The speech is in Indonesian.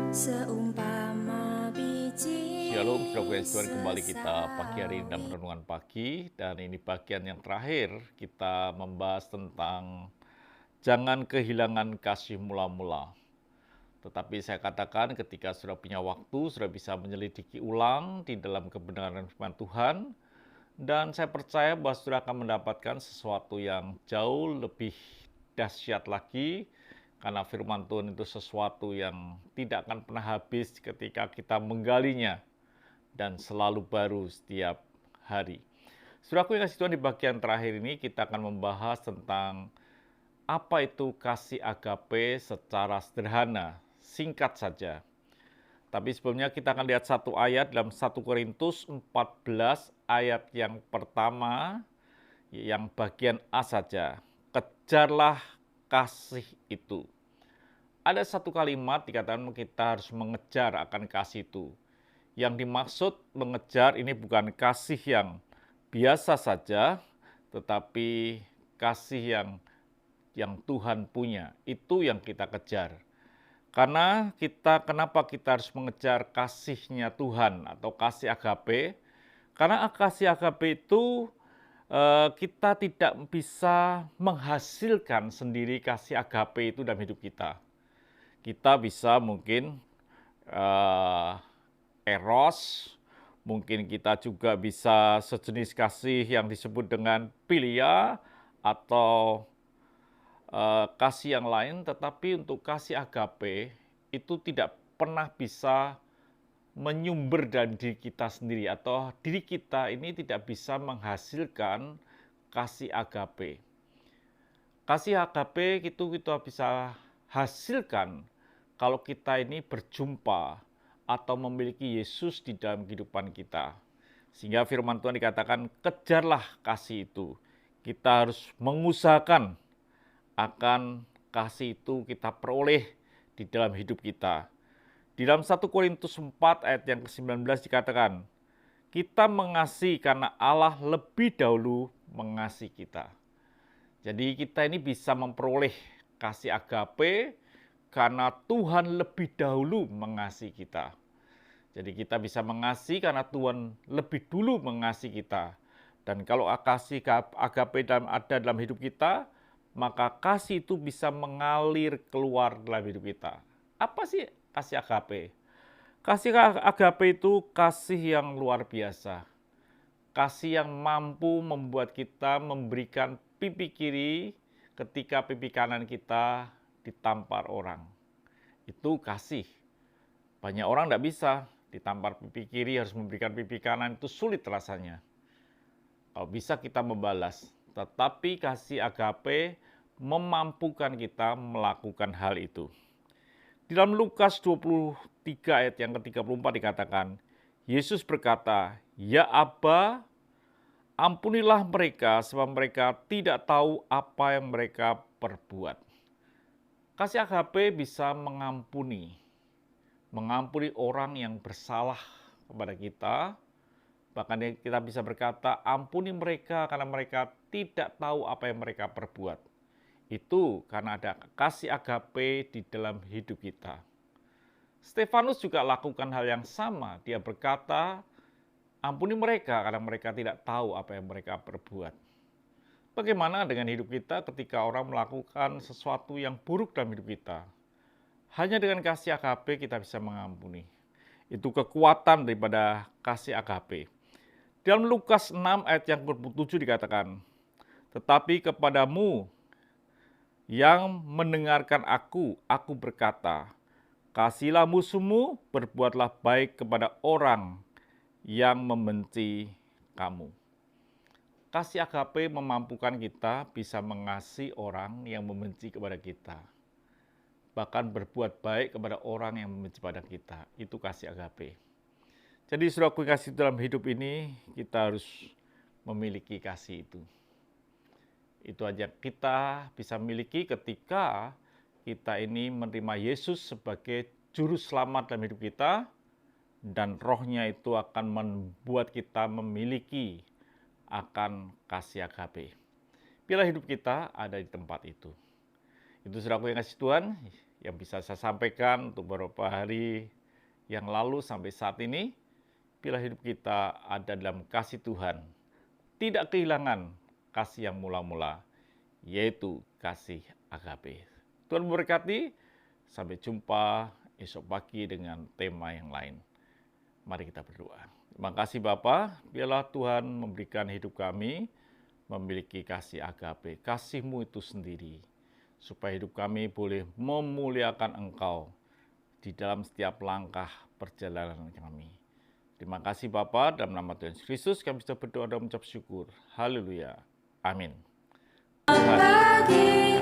Seumpama biji Shalom, saudara yang Tuhan, kembali kita pagi hari ini dalam renungan pagi, dan ini bagian yang terakhir kita membahas tentang jangan kehilangan kasih mula-mula. Tetapi saya katakan ketika sudah punya waktu, sudah bisa menyelidiki ulang di dalam kebenaran firman Tuhan, dan saya percaya bahwa saudara akan mendapatkan sesuatu yang jauh lebih dahsyat lagi, karena firman Tuhan itu sesuatu yang tidak akan pernah habis ketika kita menggalinya, dan selalu baru setiap hari. Saudaraku yang kasih Tuhan, di bagian terakhir ini kita akan membahas tentang apa itu kasih agape secara sederhana, singkat saja. Tapi sebelumnya kita akan lihat satu ayat dalam 1 Korintus 14 ayat yang pertama, yang bagian A saja. Kejarlah kasih itu. Ada satu kalimat dikatakan kita harus mengejar akan kasih itu. Yang dimaksud mengejar ini bukan kasih yang biasa saja, tetapi kasih yang Tuhan punya. Itu yang kita kejar. Karena kenapa kita harus mengejar kasihnya Tuhan atau kasih agape? Karena kasih agape itu kita tidak bisa menghasilkan sendiri kasih agape itu dalam hidup kita. Kita bisa mungkin eh, eros, mungkin kita juga bisa sejenis kasih yang disebut dengan philia atau kasih yang lain, tetapi untuk kasih agape itu tidak pernah bisa menyumber dari diri kita sendiri, atau diri kita ini tidak bisa menghasilkan kasih agape. Kasih agape itu kita bisa hasilkan kalau kita ini berjumpa atau memiliki Yesus di dalam kehidupan kita. Sehingga firman Tuhan dikatakan, kejarlah kasih itu. Kita harus mengusahakan akan kasih itu kita peroleh di dalam hidup kita. Di dalam 1 Korintus 4 ayat yang ke-19 dikatakan, kita mengasihi karena Allah lebih dahulu mengasihi kita. Jadi kita ini bisa memperoleh kasih agape karena Tuhan lebih dahulu mengasihi kita. Jadi kita bisa mengasihi karena Tuhan lebih dulu mengasihi kita. Dan kalau kasih agape ada dalam hidup kita, maka kasih itu bisa mengalir keluar dalam hidup kita. Apa sih kasih agape? Kasih agape itu kasih yang luar biasa. Kasih yang mampu membuat kita memberikan pipi kiri ketika pipi kanan kita ditampar orang. Itu kasih. Banyak orang tidak bisa ditampar pipi kiri, harus memberikan pipi kanan, itu sulit rasanya. Kalau bisa kita membalas, tetapi kasih agape memampukan kita melakukan hal itu. Di dalam Lukas 23 ayat yang ke-34 dikatakan, Yesus berkata, "Ya Aba, ampunilah mereka sebab mereka tidak tahu apa yang mereka perbuat." Kasih agape bisa mengampuni orang yang bersalah kepada kita. Bahkan kita bisa berkata, ampuni mereka karena mereka tidak tahu apa yang mereka perbuat. Itu karena ada kasih agape di dalam hidup kita. Stefanus juga lakukan hal yang sama. Dia berkata, ampuni mereka karena mereka tidak tahu apa yang mereka perbuat. Bagaimana dengan hidup kita ketika orang melakukan sesuatu yang buruk dalam hidup kita? Hanya dengan kasih agape kita bisa mengampuni. Itu kekuatan daripada kasih agape. Dalam Lukas 6 ayat yang ke-7 dikatakan, tetapi kepadamu yang mendengarkan aku berkata, kasihilah musuhmu, berbuatlah baik kepada orang yang membenci kamu. Kasih agape memampukan kita bisa mengasihi orang yang membenci kepada kita. Bahkan berbuat baik kepada orang yang membenci pada kita. Itu kasih agape. Jadi saudaraku kasih dalam hidup ini, kita harus memiliki kasih itu. Itu aja kita bisa miliki ketika kita ini menerima Yesus sebagai juru selamat dalam hidup kita, dan rohnya itu akan membuat kita memiliki akan kasih agape. Biarlah hidup kita ada di tempat itu. Itu saudaraku yang kasih Tuhan, yang bisa saya sampaikan untuk beberapa hari yang lalu sampai saat ini, bila hidup kita ada dalam kasih Tuhan, tidak kehilangan kasih yang mula-mula, yaitu kasih agape. Tuhan memberkati, sampai jumpa esok pagi dengan tema yang lain. Mari kita berdoa. Terima kasih Bapa, biarlah Tuhan memberikan hidup kami memiliki kasih agape, kasih-Mu itu sendiri, supaya hidup kami boleh memuliakan Engkau di dalam setiap langkah perjalanan kami. Terima kasih Bapa, dalam nama Tuhan Yesus Kristus kami bisa berdoa dan mengucap syukur. Haleluya. Amin. Tuhan